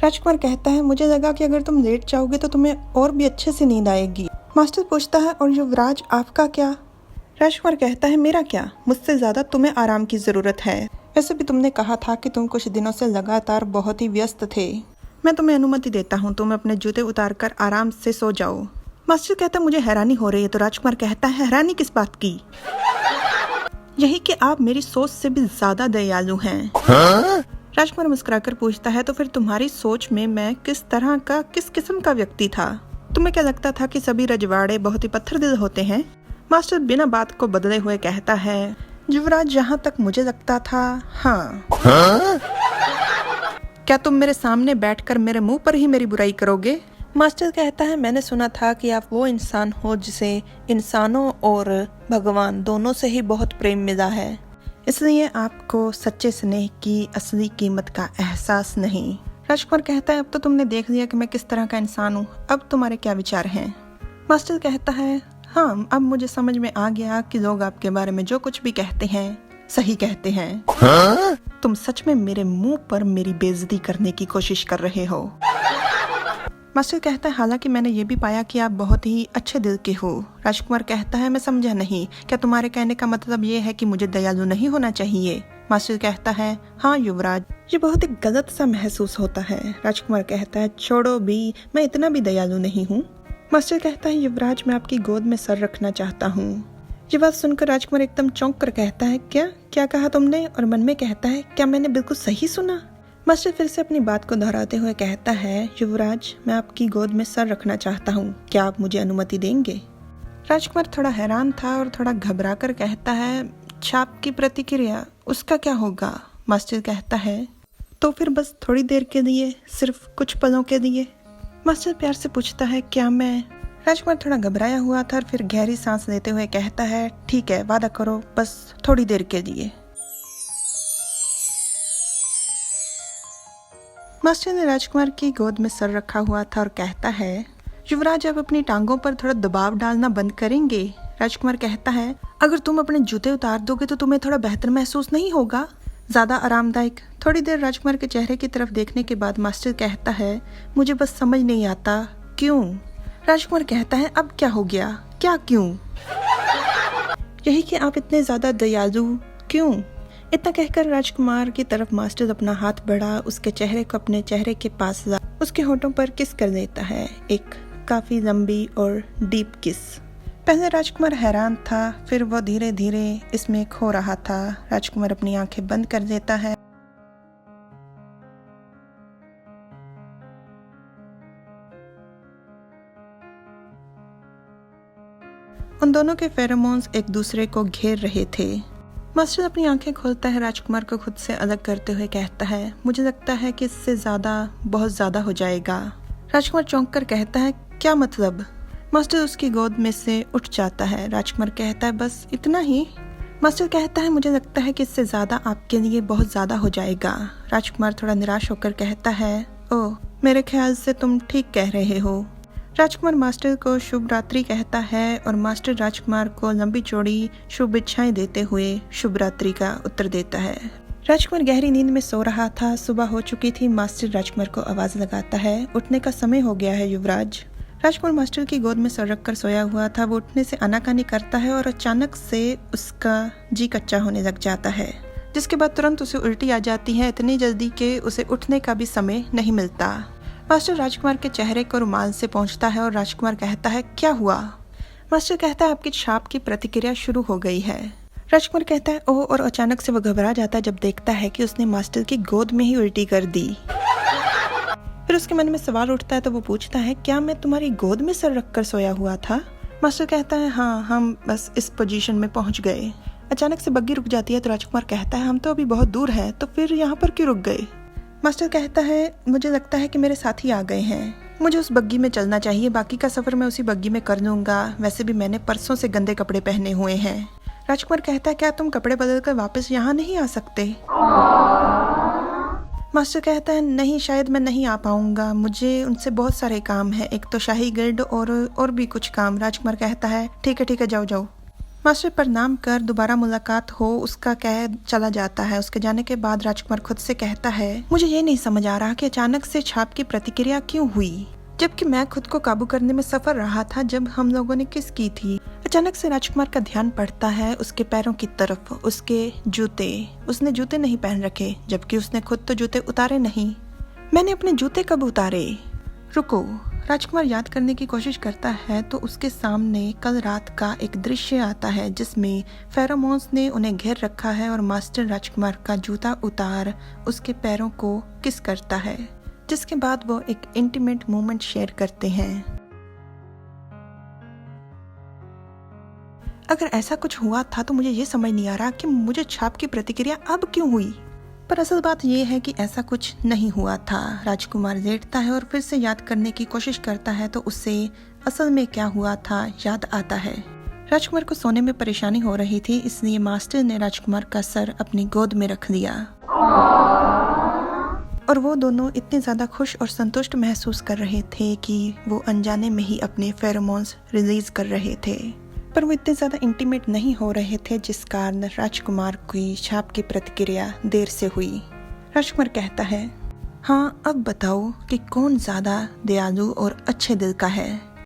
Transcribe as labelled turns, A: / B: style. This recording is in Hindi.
A: राजकुमार कहता है, मुझे लगा कि अगर तुम लेट जाओगे तो तुम्हें और भी अच्छे से नींद आएगी। मास्टर पूछता है, और युवराज आपका क्या? राजकुमार कहता है, मेरा क्या, मुझसे ज़्यादा तुम्हें आराम की ज़रूरत है। वैसे भी तुमने कहा था कि तुम कुछ दिनों से लगातार बहुत ही व्यस्त थे। मैं तुम्हें अनुमति देता हूँ, तुम अपने जूते उतार कर आराम से सो जाओ। मास्टर कहता है, मुझे हैरानी हो रही है। तो राजकुमार कहता है, हैरानी किस बात की? यही कि आप मेरी सोच से भी ज़्यादा दयालु हैं। राजकुमार मुस्कुराकर पूछता है, तो फिर तुम्हारी सोच में मैं किस तरह का, किस किस्म का व्यक्ति था? तुम्हें क्या लगता था कि सभी रजवाड़े बहुत ही पत्थर दिल होते हैं? मास्टर बिना बात को बदले हुए कहता है, युवराज जहाँ तक मुझे लगता था, हाँ। क्या तुम मेरे सामने बैठकर मेरे मुंह पर ही मेरी बुराई करोगे? मास्टर कहता है, मैंने सुना था कि आप वो इंसान हो जिसे इंसानों और भगवान दोनों से ही बहुत प्रेम मिला है, इसलिए आपको सच्चे स्नेह की असली कीमत का एहसास नहीं। राजकुमार कहता है, अब तो तुमने देख लिया कि मैं किस तरह का इंसान हूँ, अब तुम्हारे क्या विचार हैं? मास्टर कहता है, हाँ, अब मुझे समझ में आ गया कि लोग आपके बारे में जो कुछ भी कहते हैं सही कहते हैं। तुम सच में मेरे मुंह पर मेरी बेइज्जती करने की कोशिश कर रहे हो। मास्टर कहता है, हालांकि मैंने ये भी पाया कि आप बहुत ही अच्छे दिल के हो। राजकुमार कहता है, मैं समझा नहीं, क्या तुम्हारे कहने का मतलब ये है कि मुझे दयालु नहीं होना चाहिए? मास्टर कहता है, हाँ युवराज, ये बहुत ही गलत सा महसूस होता है। राजकुमार कहता है, छोड़ो भी, मैं इतना भी दयालु नहीं हूँ। मास्टर कहता है, युवराज मैं आपकी गोद में सर रखना चाहता हूँ। ये बात सुनकर राजकुमार एकदम चौंक कर कहता है, क्या क्या कहा तुमने? और मन में कहता है, क्या मैंने बिल्कुल सही सुना? मास्टर फिर से अपनी बात को दोहराते हुए कहता है, युवराज मैं आपकी गोद में सर रखना चाहता हूँ, क्या आप मुझे अनुमति देंगे? राजकुमार थोड़ा हैरान था और थोड़ा घबरा कर कहता है, छाप की प्रतिक्रिया, उसका क्या होगा? मास्टर कहता है, तो फिर बस थोड़ी देर के लिए, सिर्फ कुछ पलों के लिए। मास्टर प्यार से पूछता है, क्या मैं? राजकुमार थोड़ा घबराया हुआ था और फिर गहरी सांस लेते हुए कहता है, ठीक है, वादा करो, बस थोड़ी देर के लिए। मास्टर ने राजकुमार की गोद में सर रखा हुआ था और कहता है, युवराज अब अपनी टांगों पर थोड़ा दबाव डालना बंद करेंगे? राजकुमार कहता है, अगर तुम अपने जूते उतार दोगे तो तुम्हें थोड़ा बेहतर महसूस नहीं होगा, ज्यादा आरामदायक? थोड़ी देर राजकुमार के चेहरे की तरफ देखने के बाद मास्टर कहता है, मुझे बस समझ नहीं आता, क्यों? राजकुमार कहता है, अब क्या हो गया? क्या क्यों? यही कि आप इतने ज्यादा दयालु क्यों? इतना कहकर राजकुमार की तरफ मास्टर अपना हाथ बढ़ा, उसके चेहरे को अपने चेहरे के पास ला, उसके होठों पर किस कर देता है, एक काफी लंबी और डीप किस। पहले राजकुमार हैरान था, फिर वो धीरे धीरे इसमें खो रहा था। राजकुमार अपनी आंखें बंद कर देता है। उन दोनों के फेरोमोन्स एक दूसरे को घेर रहे थे। मास्टर अपनी आंखें खोलता है, राजकुमार को खुद से अलग करते हुए कहता है, मुझे लगता है कि इससे ज्यादा, बहुत ज्यादा हो जाएगा। राजकुमार चौंक कर कहता है, क्या मतलब? मास्टर उसकी गोद में से उठ जाता है। राजकुमार कहता है, बस इतना ही? मास्टर कहता है, मुझे लगता है कि इससे ज्यादा आपके लिए बहुत ज्यादा हो जाएगा। राजकुमार थोड़ा निराश होकर कहता है, ओह, मेरे ख्याल से तुम ठीक कह रहे हो। राजकुमार मास्टर को शुभ रात्रि कहता है और मास्टर राजकुमार को लंबी चौड़ी शुभ इच्छाएं देते हुए शुभ रात्रि का उत्तर देता है। राजकुमार गहरी नींद में सो रहा था। सुबह हो चुकी थी। मास्टर राजकुमार को आवाज लगाता है, उठने का समय हो गया है युवराज। राजकुमार मास्टर की गोद में सर रख कर सोया हुआ था। वो उठने से आनाकानी करता है और अचानक से उसका जी कच्चा होने लग जाता है, जिसके बाद तुरंत उसे उल्टी आ जाती है, इतनी जल्दी कि उसे उठने का भी समय नहीं मिलता। मास्टर राजकुमार के चेहरे को रुमाल से पोंछता है और राजकुमार कहता है, क्या हुआ? मास्टर कहता है, आपकी छाप की प्रतिक्रिया शुरू हो गई है। राजकुमार कहता है, ओह, और अचानक से वो घबरा जाता है जब देखता है कि उसने मास्टर की गोद में ही उल्टी कर दी। फिर उसके मन में सवाल उठता है तो वो पूछता है, क्या मैं तुम्हारी गोद में सर रखकर सोया हुआ था? मास्टर कहता है, हाँ, हम बस इस पोजीशन में पहुंच गए। अचानक से बग्गी रुक जाती है तो राजकुमार कहता है, हम तो अभी बहुत दूर हैं, तो फिर यहाँ पर क्यों रुक गए? मास्टर कहता है, मुझे लगता है कि मेरे साथी आ गए हैं, मुझे उस बग्गी में चलना चाहिए, बाकी का सफर मैं उसी बग्गी में कर लूंगा, वैसे भी मैंने परसों से गंदे कपड़े पहने हुए हैं। राजकुमार कहता है, क्या तुम कपड़े बदल कर वापस यहाँ नहीं आ सकते? मास्टर कहता है, नहीं, शायद मैं नहीं आ पाऊंगा, मुझे उनसे बहुत सारे काम है, एक तो शाही गिल्ड और भी कुछ काम। राजकुमार कहता है, ठीक है, जाओ। मास्टर प्रणाम कर दोबारा मुलाकात हो उसका कह चला जाता है। उसके जाने के बाद राजकुमार खुद से कहता है, मुझे ये नहीं समझ आ रहा कि अचानक से छाप की प्रतिक्रिया क्यों हुई, जबकि मैं खुद को काबू करने में सफल रहा था जब हम लोगों ने किस की थी। अचानक से राजकुमार का ध्यान पड़ता है उसके पैरों की तरफ, उसके जूते। उसने जूते नहीं पहन रखे, जबकि उसने खुद तो जूते उतारे नहीं। मैंने अपने जूते कब उतारे? रुको। राजकुमार याद करने की कोशिश करता है तो उसके सामने कल रात का एक दृश्य आता है जिसमें फेरोमोन्स ने उन्हें घेर रखा है और मास्टर राजकुमार का जूता उतार उसके पैरों को किस करता है, जिसके बाद वो एक इंटीमेट मोमेंट शेयर करते हैं। अगर ऐसा कुछ हुआ था तो मुझे ये समझ नहीं आ रहा कि मुझे छाप की प्रतिक्रिया अब क्यों हुई। पर असल बात यह है कि ऐसा कुछ नहीं हुआ था। राजकुमार लेटता है और फिर से याद करने की कोशिश करता है तो उसे असल में क्या हुआ था याद आता है। राजकुमार को सोने में परेशानी हो रही थी, इसलिए मास्टर ने राजकुमार का सर अपनी गोद में रख लिया और वो दोनों इतने ज्यादा खुश और संतुष्ट महसूस कर रहे थे कि वो अनजाने में ही अपने फेरोमोन्स रिलीज कर रहे थे। पर वो इतने ज्यादा इंटीमेट नहीं हो रहे थे जिस कारण राजकुमार की छाप की प्रतिक्रिया देर से हुई। राजकुमार कहता है, हाँ अब बताओ कि कौन ज्यादा दयालु और अच्छे दिल का है।